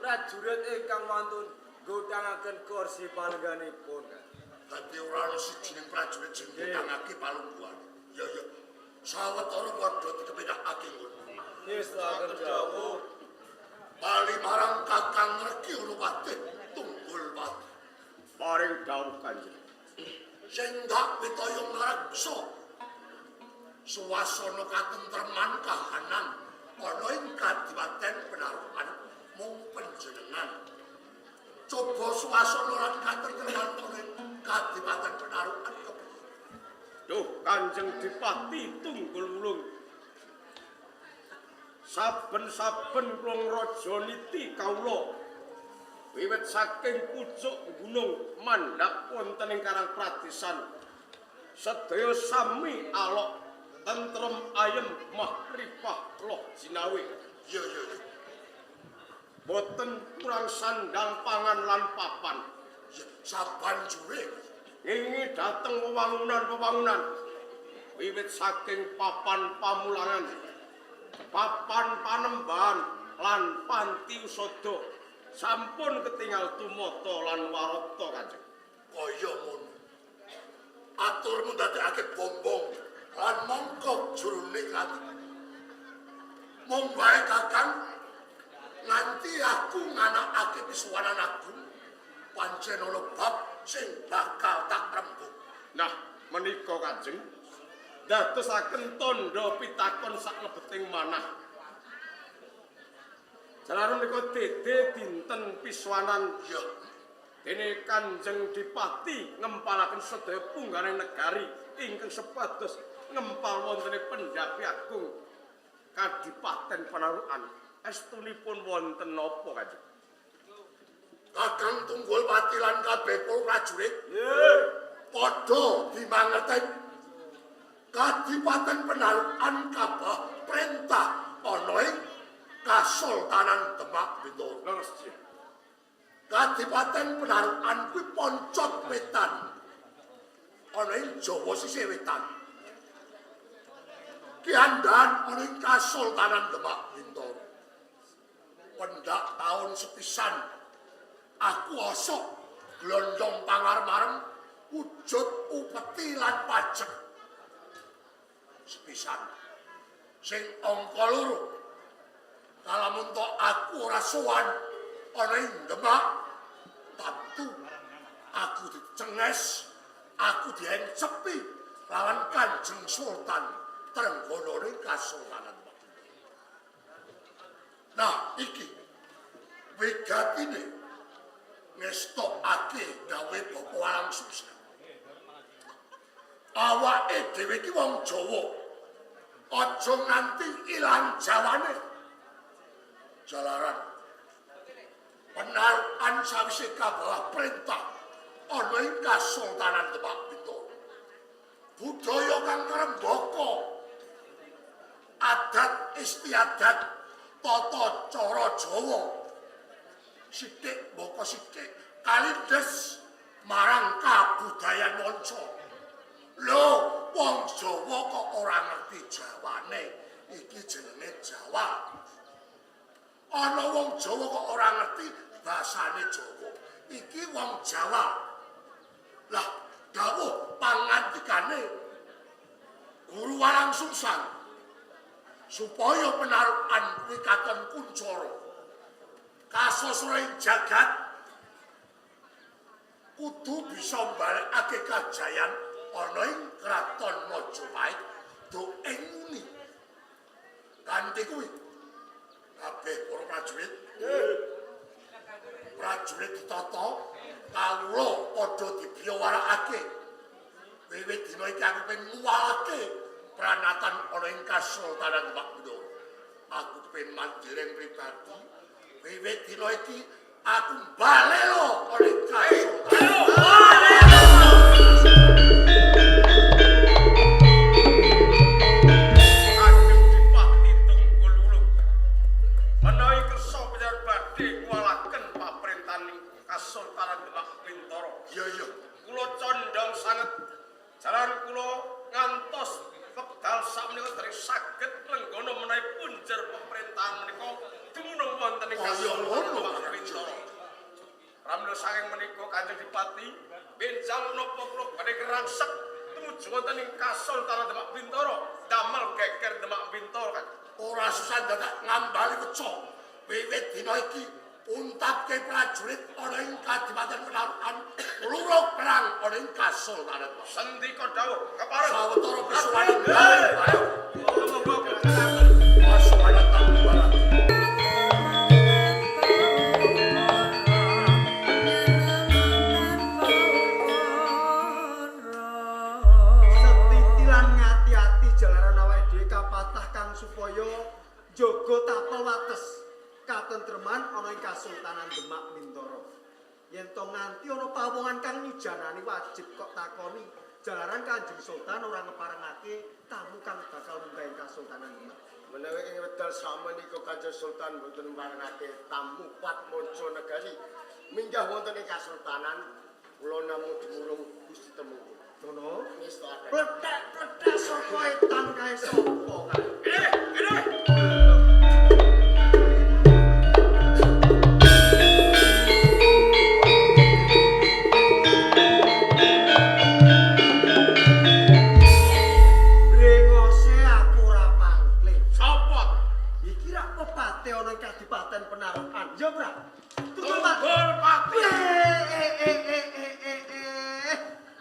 Prajurit ingkang wantun godhangaken kursi palengganipun. Dadi ora ana sijining prajurit sing ngutangake palungguhan. Ya ya. Sawetara padha dikepedhakake ngono. Wis saged dawuh. Bali marang Kakang Regi Urupati Tunggul Pati. Paring dawuh Kanjeng. Sengdak pitaya ngreksa suasana katentreman kahanan ana ing Kadipaten Penarukan mung panjenengan. Coba suasana lan katentreman ana ing Kadipaten Penarukan. Duh Kanjeng Dipati Tunggul Wulung. Saben-saben kula raja niti kawula wiwit saking pucuk gunung mandhap wonten ing Karang Pratisan sedaya sami alok tentrem ayem mahrifah loh jinawi. Ya ya. Boten kurang sandang pangan lan papan. Ya sabanjure Ingi dateng wewangunan-wewangunan wiwit saking papan pamulangan, papan panembahan lan panti usada sampun ketingal tumata lan warata Kanjeng. kaya ngono. Aturmu ndadekake bombong lan mongkok jurune ati. Mung wae Kakang nganti aku nganakake pisuwanan agung pancen ana bab sing bakal tak rembug. Nah, menika Kanjeng dadosaken tandha pitakon saklebeting manah. Jalaran menika dede dinten pisuwanan Ya, dene Kanjeng Dipati ngempalaken sedaya pungganing negari ingkang sepados ngempal wonten Pendhapi Agung Kadipaten Penarukan. Estunipun wonten napa Kanjeng? Kakang Tunggul Pati lan kabeh prajurit padha dimangerten Kadipaten Penarukan kabah perintah ana ing Kasultanan Demak Bintoro. Leres. Kadipaten Penarukan kuwi Poncot Wetan. Ana ing Jawa sisih wetan. Kiandan ana ing Kasultanan Demak Bintoro. Pendak taun sepisan aku osok glondong pangar-marem wujud upeti lan pajek. Sepisan sing angka loro. Kalamun tok aku ora sowan ana ing Demak, tentu aku dicenges, aku diencepi lawan Kanjeng Sultan Trenggono ing Kasultanan Demak. Nah, iki wigatine ngestokake gawe Bapa Walang Sungsang. Awake dhewe iki wong Jawa. Aja nganti ilang jawane. Jalaran Penarukan sawise kabawa perintah ana ing Kasultanan Demak Bintoro. Budaya kang ngrembaka adat istiadat tata cara Jawa sithik mbaka sithik kalindes marang kabudayan manca. Lho, wong Jawa kok ora ngerti Jawane. Iki jenenge Jawa. Ana wong Jawa kok ora ngerti basane Jawa. Iki wong Jawa. Lah, dawuh pangandikane Guru Walang Sungsang supaya Penarukan kuwi katon kuncara kasosroing jagat kudu bisa mbalekake kajayan ana ing Kraton Majapahit do ing nguni. Kanthi kuwi kabeh para prajurit prajurit ditata kawula padha dibiyawarakake wiwit dina iki aku pengen nguwalake pranatan ana ing Kasultanan Demak Bintoro. Aku pengen mandiri pribadi wiwit dina iki aku bali lho ana ing Kasultanan. Kasultanan Demak Bintoro. Iya iya. Kula condong sanget jalan kula ngantos wekdal sakmenika dari saged lenggono menawi punjer pemerintahan menika dumunung wonten ing Kasultanan Demak Bintoro. Pramila saking menika Kanjeng Dipati benjang nopo kula badhe kerangsek tumuju wonten ing Kasultanan Demak Bintoro damel geger Demak Bintoro kan. Ora susah dadak ngambali weca. Wiwit dina iki untapke prajurit ana ing Kadipaten Penarukan luruk perang ana ing Kasultanan. Sendika dawuh kepareng Sawetara pisuwan ayo. Monggo Pasuwan tambalan. Setitilan ngati-ati jalaran awake dhewe kapatah kang supaya jaga tapel wates katentreman ana ing Kasultanan Demak Bintoro. Yen to nganti ana pawongan kang nyujanani wajib kok takoni jalaran Kanjeng Sultan ora ngeparengake tamu kang bakal munggah ing Kasultanan Demak. Menawi ing wekdal sakmenika Kanjeng Sultan boten marengake tamu Patmojo Negari minggah wonten ing Kasultanan, kula namung dimurung Gusti Temunggung. Dono, Ngestakaken. pletek-pletek saka etan kae sapa kae? Brengose aku ora pangling. sapa Iki rak pepate ana ing Kadipaten Penarukan. Ya, Pra. Tunggu, Pak. Tunggul Pati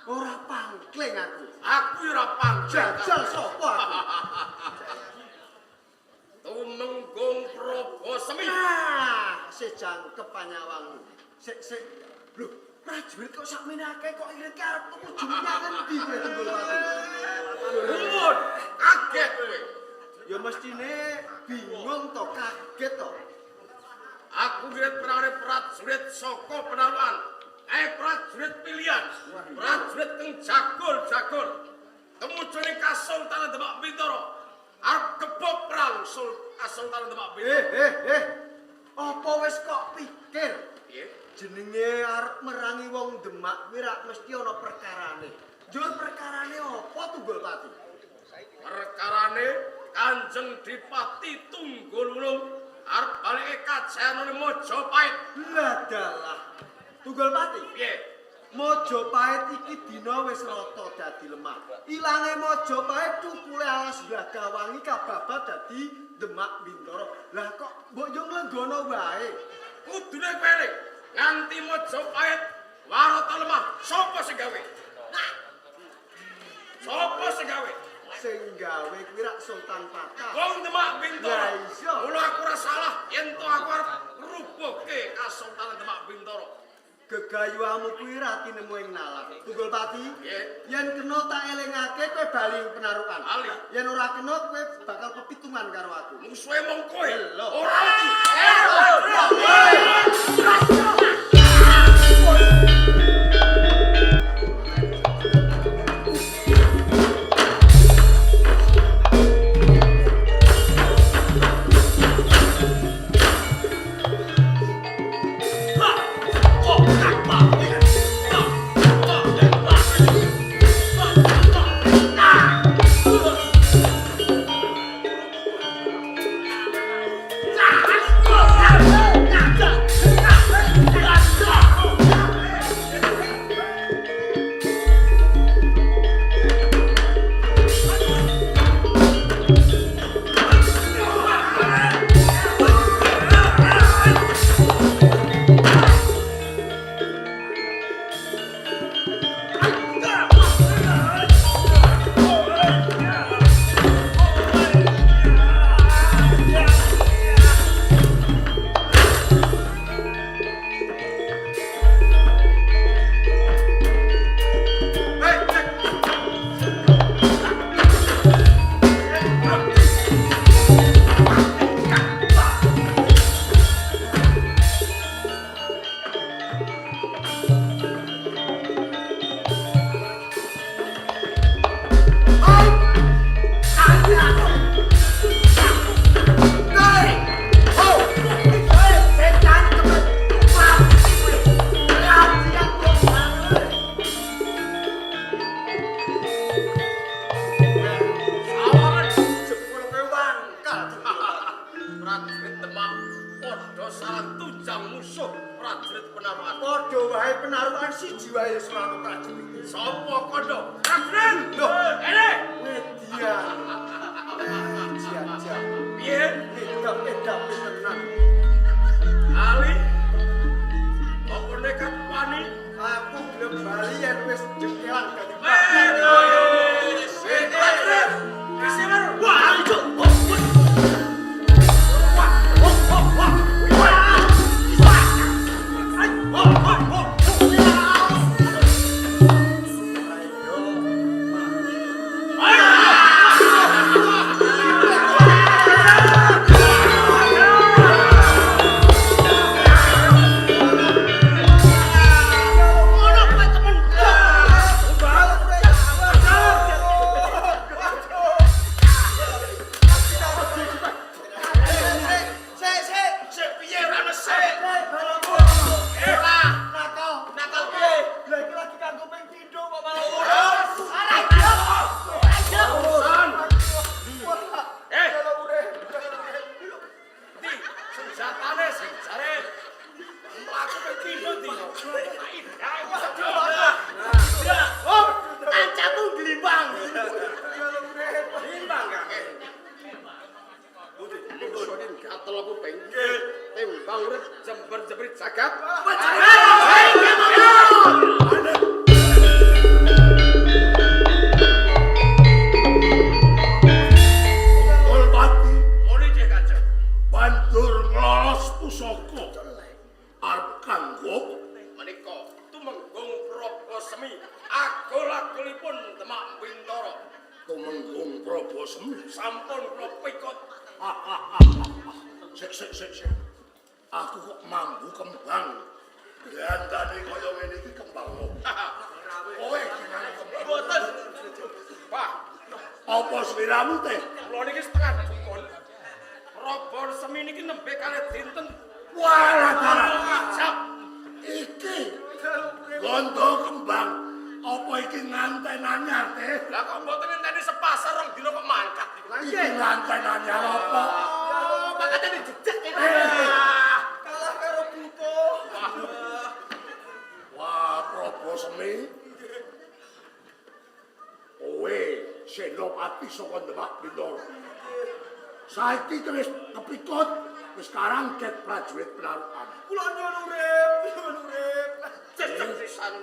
Ora pangling aku. aku ora panjang Jajal sapa aku? Tumenggung Prabu Semi Sejang kepanyawang. Sik. Lho, prajurit kok sakmene akeh kok irit karep tuju menyang endi kowe Tunggul Pati? Nuwun kaget kowe. Ya mestine bingung to, kaget to. Aku ngirit penawari prajurit saka Penarukan. Prajurit pilihan, prajurit kang jagol-jagol. Tumuju ing Kasultanan Demak Bintoro. Arep gebuk perang Kasultanan Demak Bintoro. Apa wis kok pikir? Piye? Jenenge arep merangi wong Demak kuwi rak mesti ana perkarane. Jur perkarane apa Tunggul Pati? Perkarane Kanjeng Dipati Tunggul Wulung arep balike kajayanane Majapahit. Lah dalah. Tunggul Pati. Piye? Majapahit iki dina wis rata dadi lemah. Ilange Majapahit cukule alas Blagawangi kababat dadi Demak Bintoro. Lah kok mbok yo nglenggono wae. Kudune kowe nganti Majapahit warata lemah. Sapa sing gawe? Sapa sing gawe? Sing gawe kuwi rak Sultan Patah. Wong Demak Bintoro. Lah iya. Mula aku ora salah yen to aku arep ngrubuhke Kasultanan Demak Bintoro. Gegayuhmu kuwi ra tinemu ing nalar. Tunggul Pati, Nggih. yen kena tak elingake kowe bali ing Penarukan. Bali. Yen ora kena kowe bakal pepitungan karo aku. Musuhe mung kowe. Lho. Ora iki. Ah! siji wae Surat Prajurit. Sopo kondo? Prajurit. Loh, Ene. Median. Jajak. Piye? Edap tenan. Ali. Apa nekat wani? Aku gelem bali yen wis jengkelan dadi Wes. Prajurit. Kasihan. Wah, ayo. Jember-jemberit jagat. Hormati Oli cek aja. bandur nglolos pusaka arep kanggo Menika tumenggung Prabu Semi agol-agolipun Demak Bintoro. tumenggung Prabu Semi. Sampun kula pikut. Sik. Aku kok mambu kembang. Gandane kaya ngene iki kembang opo? Kowe jenenge kembang. Mboten. Pak, Apa sliramu teh? kula niki setengah dukun. Prabu Semi niki nembe kalih dinten. Walah dalah. Ijab. Iki gondo kembang. Apa iki nganten anyar teh? Lah kok mboten ngenteni sepasar rong dina kok mangkat niku. Iki nganten anyar apa? Makane dijejak kene. kalah karo buto. Wah, Prabu Semi. Kowe senopati saka Demak Bintoro. Saiki wis kepikut, wis sekarang ket prajurit penarukan. Kula nyuwun urip. Jejak pisan.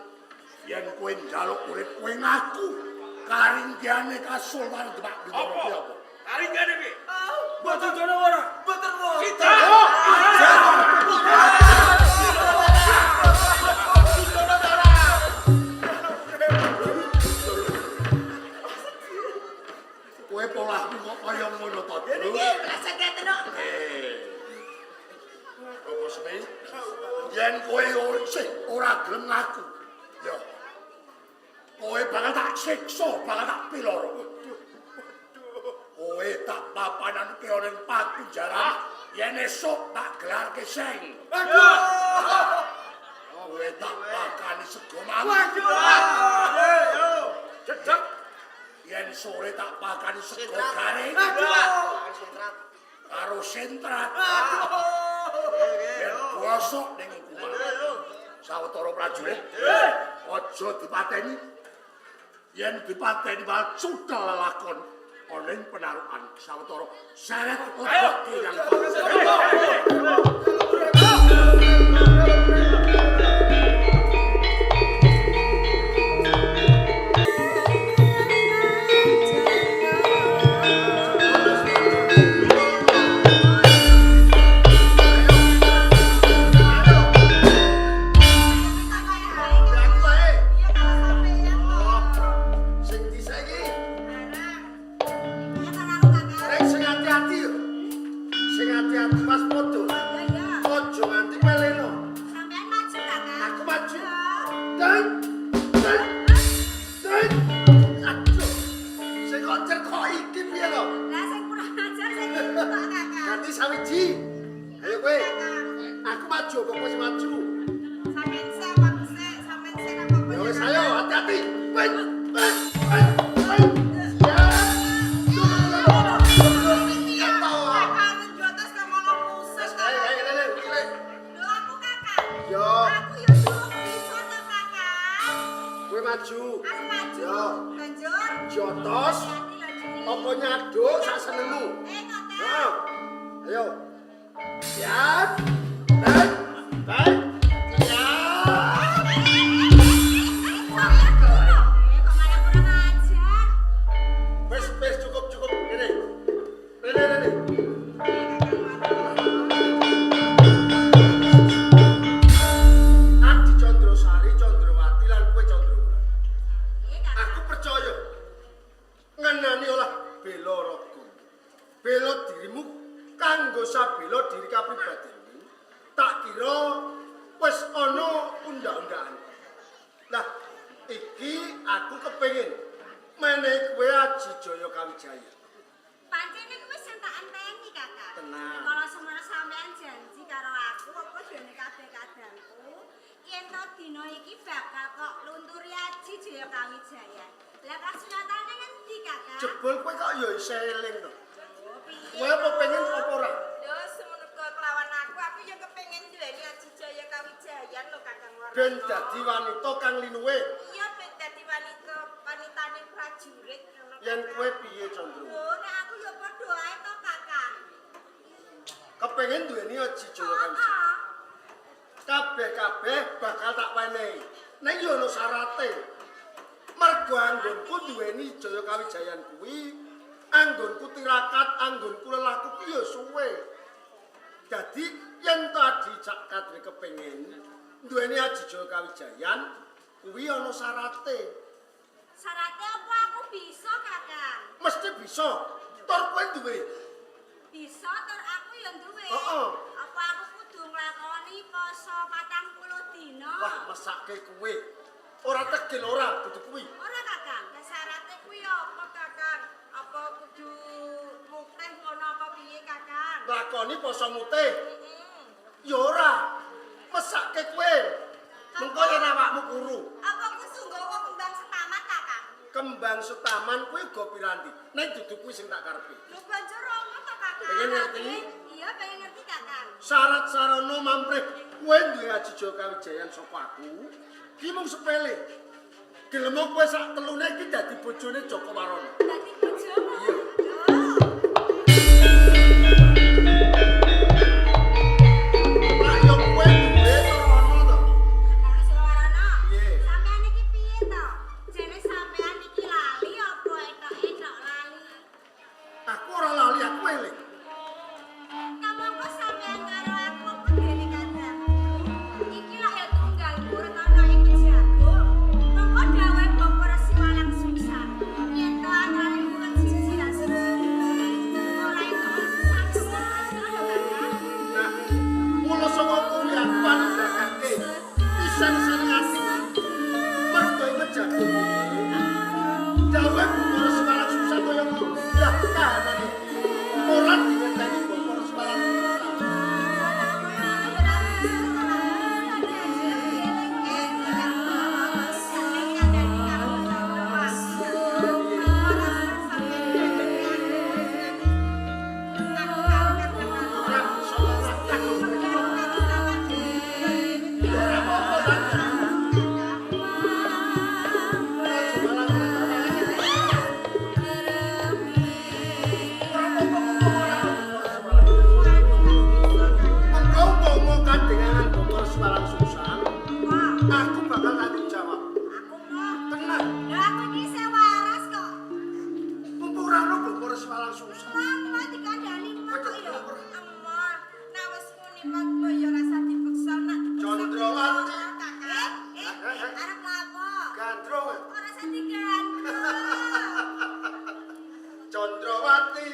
Yen kowe njaluk urip kowe ngaku karinggiane Kasultan Demak Bintoro Apa? ki apa? Karinggane piye? Mboten jono ora. Mboten ora. Kita. Kowe polahmu kok kaya ngono to? Niki rasa ngeten kok. Apa Semi? Yen kowe ora gelem ngaku, ya kowe bakal tak siksa, bakal tak piloro. Kowe tak papanan ke ning patu jalan, yen esuk tak gelarke seng. Kowe tak pakani sego mangan. Jejak. Yen sore tak pakani sego garing. Karo sentrat. Yen bosok ning kuman. Sawetara prajurit. Aja dipateni. Yen dipateni bal cutel lakon ana ing penarukan sawetara seret otot kirang. Sing disaiki rek sing hati-hati yo. Sing hati-hati Mas Podo. Ojo nganti meleno. Aku maju. Dan. Aduh. Sing koncer kok iki piye to? Ganti sawiji. Ayo kowe. Aku maju kok kowe sing maju. Ya wis ayo hati-hati. Wes. Apa nyaduk sak senengmu? Nah, ayo. Siap. Baik. Baik. Wes cukup. Ini. Adi Condrosari, Condrowati lan kowe Condrowulan. Aku percaya ngenani olah bela raga. Bela dirimu kanggo sabela diri kapribadeni. Tak kira wis ana undang-undangan. Lah, iki aku kepengin menehi kowe Aji Jaya Kawijaya. Pancene kuwi sing tak enteni, Kakak. Tenang. Kalau semono sampean janji karo aku apa dene kabeh kadangku, yen to dina iki bakal kok lunturi Aji Jaya Kawijaya. Lah kasunyatane ngendi, Kakak? Jebul kowe kok ya isih eling to. Oh, piye? Kowe apa pengen apa ora? Yo semono kelawan aku ya kepengin duweni Aji Jaya Kawijaya lho, Kakang Warna. Ben dadi wanita kang linuwe. Iya, ben dadi wanitane prajurit ngono. Yen kowe piye, Condro? Oh, nek aku ya padha ae to, Kakang. Kepengin duweni Aji Jaya Kawijaya. Kabeh bakal tak wenehi. Ning yo ono syarate. Mergo anggonku duweni Jaya Kawijayan kuwi, anggonku tirakat, anggonku lelaku kuwi yo suwe. Dadi yen tadi Cak Kadri kepengin duweni Aji Jaya Kawijayan, kuwi ono syarate. Syaratnya apa aku bisa, Kakang? Mesti bisa. Tur kowe duwe. Bisa tur aku ya duwe. Heeh. Apa aku kudu nglakoni poso 40 dina? Wah, mesake kowe. Ora tegel ora, dudu kuwi. Ora, Kakang. Lah syaratnya kuwi apa, Kakang? Apa kudu mutih ngono apa piye, Kakang? Lakoni poso mutih. Heeh. Ya ora. Mesake kowe. Mengko yen awakmu kuru. Apa aku sunggawa kembang setamat, Kakang? Kembang setaman kuwi go piranti. Ning dudu kuwi sing tak karepe. Lho banjur apa to, Kakang? Pengen ngerti? Iya, pengen ngerti, Kakang. Syarat sarana mamprih kowe duwe Aji Jaya Kawijayan saka aku. Ki mung sepele. Gelem kowe sak telune iki dadi bojone Joko Warono. Dadi bojomu. Iya. Oh. Lah yo kowe duwe rono to. Kakang Silwarana. Piye? Sampean iki piye to? Jene sampean iki lali apa etok-etok lali? Aku ora lali aku eling. Kamangka sampean karo aku apa dene kadang? Iki lak ya tunggal urut ana ing Kejagung. Mongko dawuh Bapak Resi Walang Sungsang. Yen to antarane urut siji lan siji. Ora entuk sanggup ya, Kakang. Nah, mula saka kuwi aku panjenengake pisan saring ati. Mergo ing Kejagung iki. Dawuh Bapak Resi Walang Sungsang kaya ngono. Lah kahanane. Ora diwenteni Bapak Resi Walang Sungsang. Ora bisa ora takut. Ora apa-apa ta. Engkau mau kadenganan Bapak Resi Walang Sungsang, aku bakal tanggung jawab. Tenang, mumpung ora ono Bapak Resi Walang Sungsang. Gandrung, Condrowati,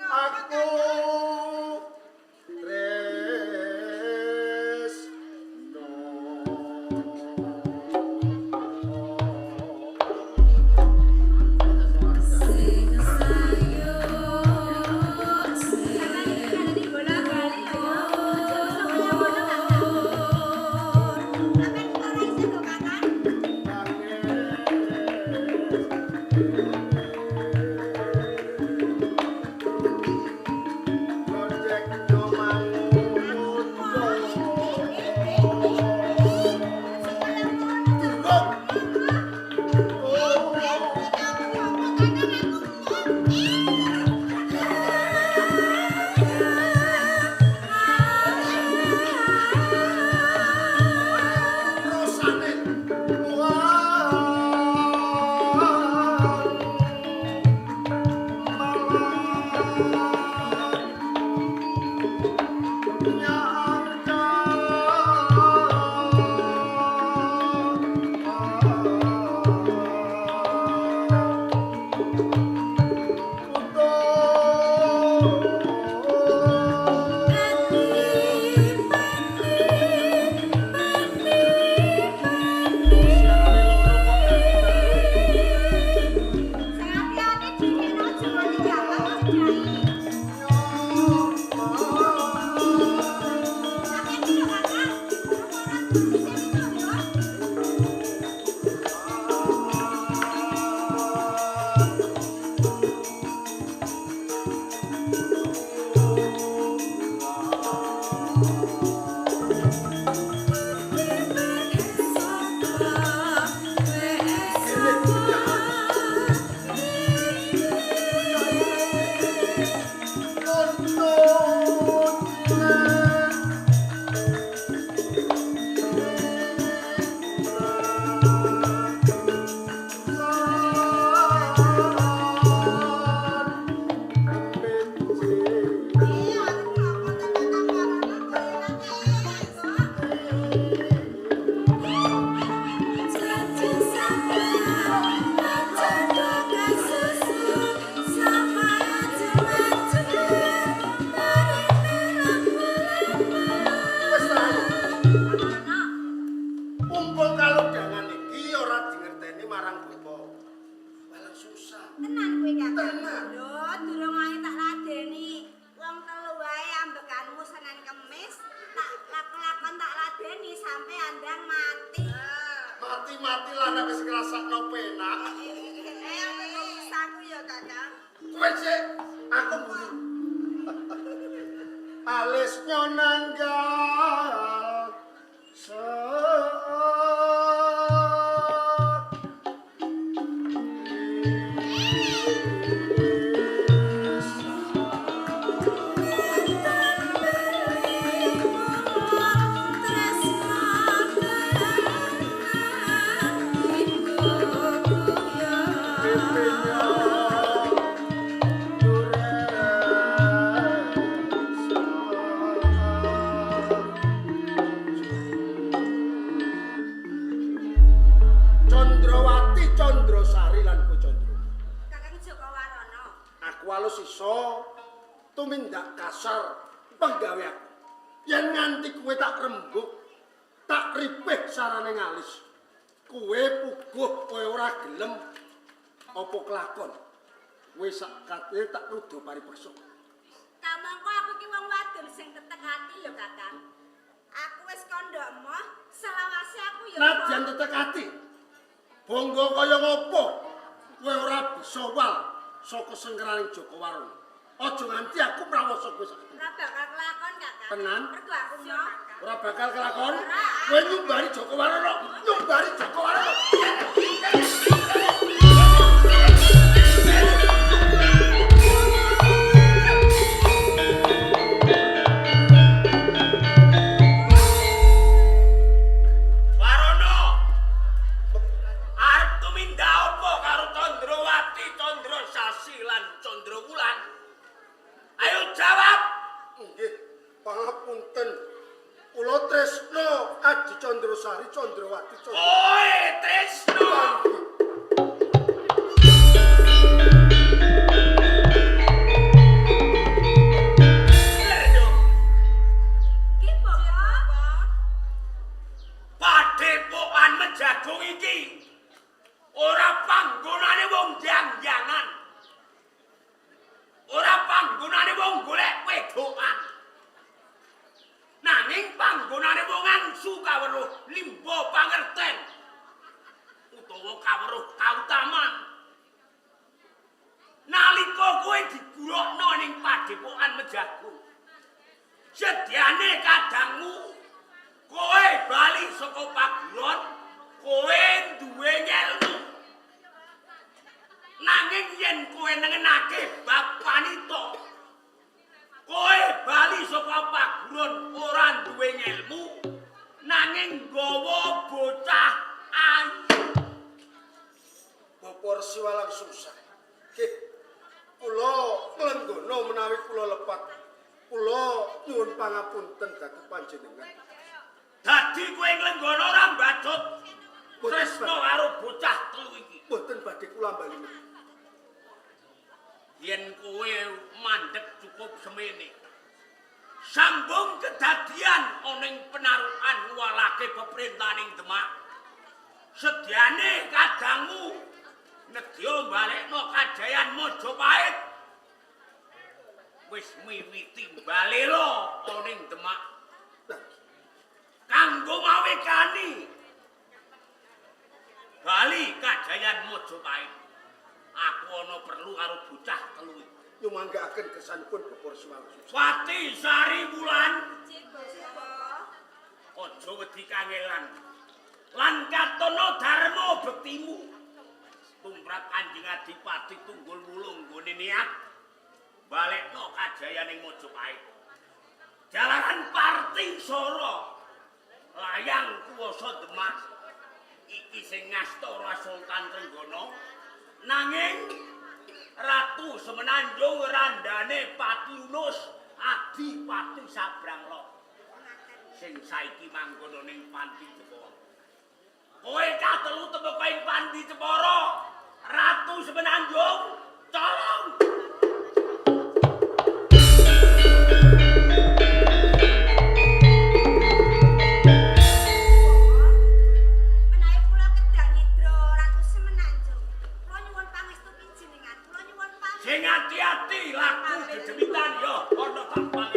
aku tresno. Project Kakang. Tenan. Lho, durung ae tak ladeni. Wong telu wae ambekanmu Senin Kemis, tak lakon tak ladeni sampai andang mati. Mati-mati lah nek wis ngrasakno penak. Apa kok bisaku ya, Kakang? Kowe sik aku mburi. Alis nyonanggal Condrawati, Condrasari lan Kocandra. Kakang Joko Warono. Aku alus iso tumindak kasar penggawe aku. Yen nganti kowe tak rembug, tak ripih sarane ngalis. Kowe puguh kowe ora gelem apa kelakon. Kowe sakate tak rudo paripursa. Kamangka aku ki wong wadon sing tetek hati lho, Kakang. Aku wis kandha emoh, selawase aku ya. Nadyan tetek ati. Bangga kaya ngopo? Kowe ora bisa wal saka sengkeraning Joko Warono. Aja nganti aku mrawasa kowe sakit. Ora bakal kelakon, Kakang. Tenan? Mergo aku nyoh. Ora bakal kelakon. Ora. Kowe nyumbari Joko Warono, nyumbari Joko Warono. Warono. Arep tumindak apa karo Condrawati, Condrasasi lan Condrawulan? Ayo jawab. Nggih, pangapunten. Kula tresno Adi Condrasari, Condrawati, Kowe tresno. Ki apa? Padepokan Mejagung iki ora panggonane wong jang-jangan. Ora panggonane wong golek wedokan. Nanging panggonane wong angsu kaweruh limba pangerten utawa kaweruh kautaman. Nalika kowe digurokno ning Padepokan Mejagung, sedyane kadangmu kowe bali saka paguron, kowe duwe ngelmu. Nanging yen kowe nengenake bab wanita, kowe bali saka paguron ora duwe ngelmu, nanging nggawa bocah ayu. Bapa Resi Walang Sungsang. Nggih, kula nglenggono menawi kula lepat. Kula nyuwun pangapunten dhateng panjenengan. Dadi kowe nglenggono ora mbadut tresno karo bocah telu iki. Mboten badhe kula bali meneh. Yen kowe mandeg cukup semene. Sambung kedadian oning penarukan nguwalake peperintahaning Demak. Sedyane kadangmu nedya balekno kajayan Majapahit. Wis miwiti balelo oning Demak. Kanggo mawekani bali kajayan Majapahit. Aku ana perlu karo bocah telu iki. Nyumanggaaken kersanipun Bapa Resi Walang Sungsang. Pati Sari Wulan, Joko. aja wedi kangelan. Lan katono dharma bektimu. Tumrap Kanjeng Adipati Tunggul Wulung nggone niat balekno kajayaning Majapahit. Jalaran Parti Soro layang kuwasa Demak iki sing ngastora Sultan Trenggono, nanging Ratu Semenanjung randane Pati Yunus Adipati Sabranglo sing saiki manggon ning Panti Jepara. Kowe cah telu tembok ing Panti Jepara, Ratu Semenanjung, tolong. Menawi kula kedah nidra Ratu Semenanjung, kula nyuwun pangestu pinjenengan, kula nyuwun Sing hati-hati laku dedemitan yo ana tampane.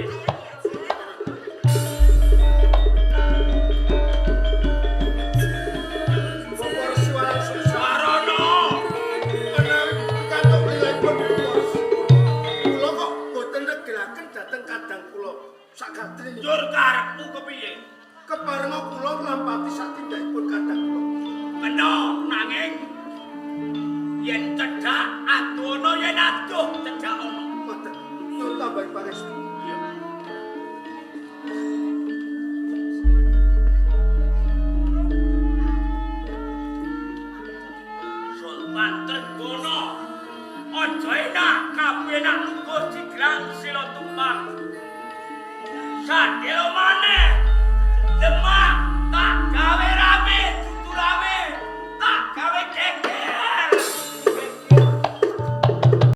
Bogor suara susah. Sarono. Menawi kantuk lilipun bos. Kula kok boten regelaken dhateng kadang kula. Sakadrene. Njur karepmu kepiye? Keparenga kula nglampati satindakipun kadang kula. Kena nanging yen cedhak adono yen adoh